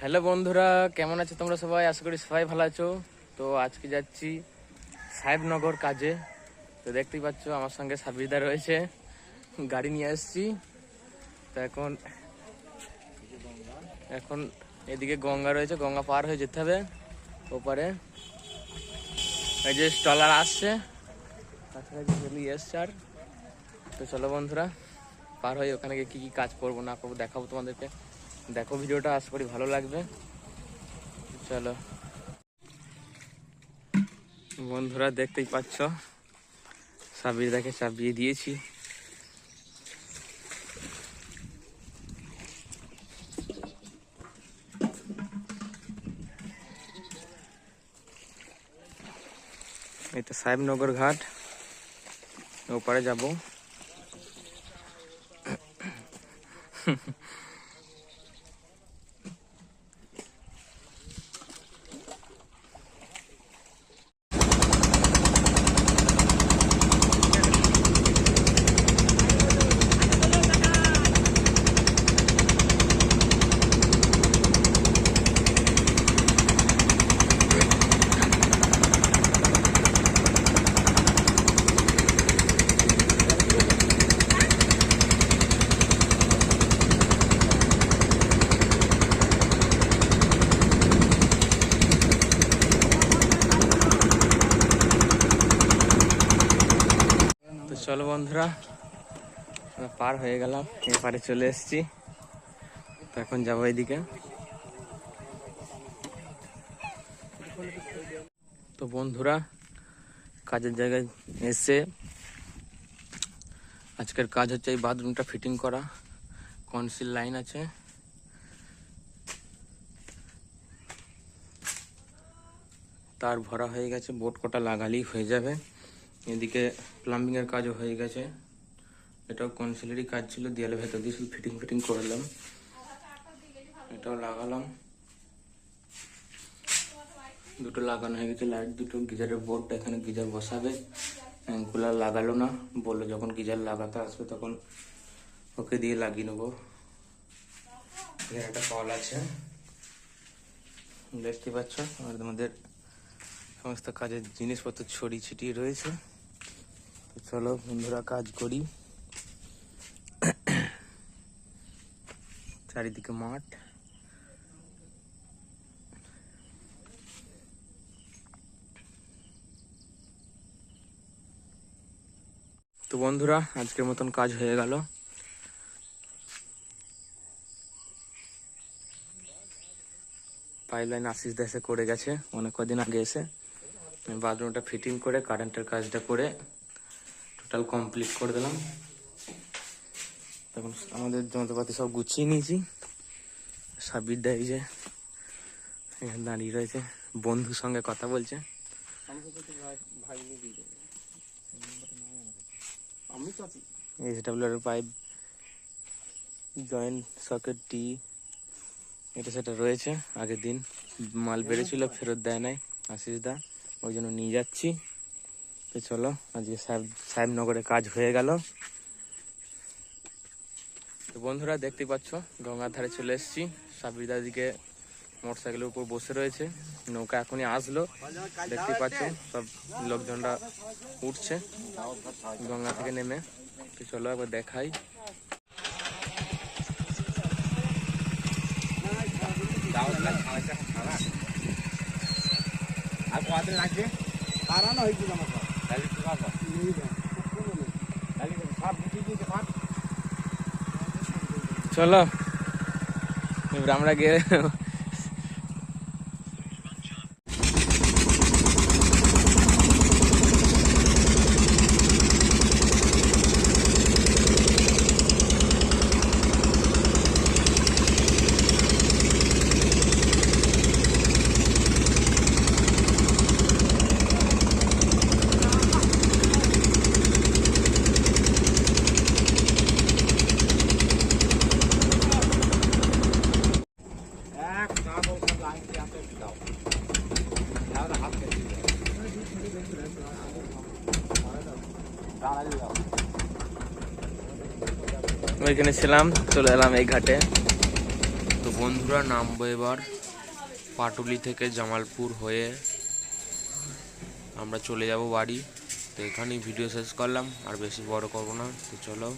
Hello বন্ধুরা, কেমন আছো তোমরা সবাই? আশা করি সবাই ভালো আছো। তো আজকে যাচ্ছি সাহেবনগর কাজে। তো দেখতেই পাচ্ছ আমার সঙ্গে সাবিদা রয়েছে, গাড়ি নিয়ে আসছি। তো এখন এখন এদিকে গঙ্গা রয়েছে, গঙ্গা পার হয়ে যেতে হবে ওপারে। এই যে স্টলার আসছে, কাছাকাছি চলে এসছে। আর তো চলো বন্ধুরা, পার হয়ে ওখানে গিয়ে কী কী কাজ করবো না করবো দেখাবো তোমাদেরকে। দেখো ভিডিওটা, আশা করি ভালো লাগবে। চলো বন্ধুরা, দেখতেই পাচ্ছ সাবিরদাকে চাপিয়ে দিয়েছি। এটা সাহেবনগর ঘাট, ওপারে যাব। তো চলো বন্ধুরা, পার হয়ে গেলাম, এপারে চলে এসেছি। তো এখন যাবো এইদিকে। তো বন্ধুরা, কাজের জায়গায় এসে আজকের কাজ হচ্ছে এই বাথরুমটা ফিটিং করা। কনসিল লাইন আছে, তার ভরা হয়ে গেছে, বোর্ড কটা লাগালেই হয়ে যাবে। এদিকে প্লাম্বিং এর কাজও হয়ে গেছে। এটাও কনসিলেরই কাজ ছিল, দেয়ালে ভেতর দিয়ে শুধু ফিটিং করলাম। এটাও লাগালাম, দুটো লাগানো হয়ে গেছে লাইট দুটো। গিজারের বোর্ডটা এখানে গিজার বসাবে, কুলার লাগালো না, বললো যখন গিজার লাগাতে আসবে তখন ওকে দিয়ে লাগিয়ে নেবো। এখানে একটা কল আছে, দেখতে পাচ্ছ। আর আমাদের সমস্ত কাজের জিনিসপত্র ছড়িয়ে ছিটিয়ে রয়েছে। তো চলো বন্ধুরা, কাজ করি। চারিদিকে মাঠ। তো বন্ধুরা, আজকের মতন কাজ হয়ে গেল। পাইপলাইন আশিস দেশে করে গেছে অনেক কদিন আগে এসে। বাথরুমটা ফিটিং করে কারেন্টের কাজটা করে টোটাল কমপ্লিট করে দিলাম। তখন আমাদের যন্ত্রপাতি সব গুছিয়ে নিয়েছি। সাবির দা এই যে এখানে দাঁড়িয়ে রয়েছে, বন্ধুর সঙ্গে কথা বলছে। এইচডব্লিউআর পাইপ, জয়েন্ট সকেট, টি, এটা সেটা রয়েছে। আগের দিন মাল বেড়েছিল, ফেরত দেয় নাই আশিস দা, ওই জন্য নিয়ে যাচ্ছি। তো চলো, আজকে সাহেবনগরে কাজ হয়ে গেল। তো বন্ধুরা, দেখতেই পাচ্ছ গঙ্গার ধারে চলে এসেছি। সাবিরদার দিকে মোটরসাইকেলের উপর বসে রয়েছে, নৌকা এখনই আসলো। দেখতেই পাচ্ছ সব লোকজনরা উঠছে গঙ্গা থেকে নেমে। তো চলো একবার দেখাই। চলো এবার আমরা গিয়ে ওইখানে ছিলাম, চলে এলাম এই ঘাটে। তো বন্ধুরা নামবো এবার পাটুলি থেকে জামালপুর হয়ে আমরা চলে যাব বাড়ি। তো এখানেই ভিডিও শেষ করলাম, আর বেশি বড় করবো না। তো চলো।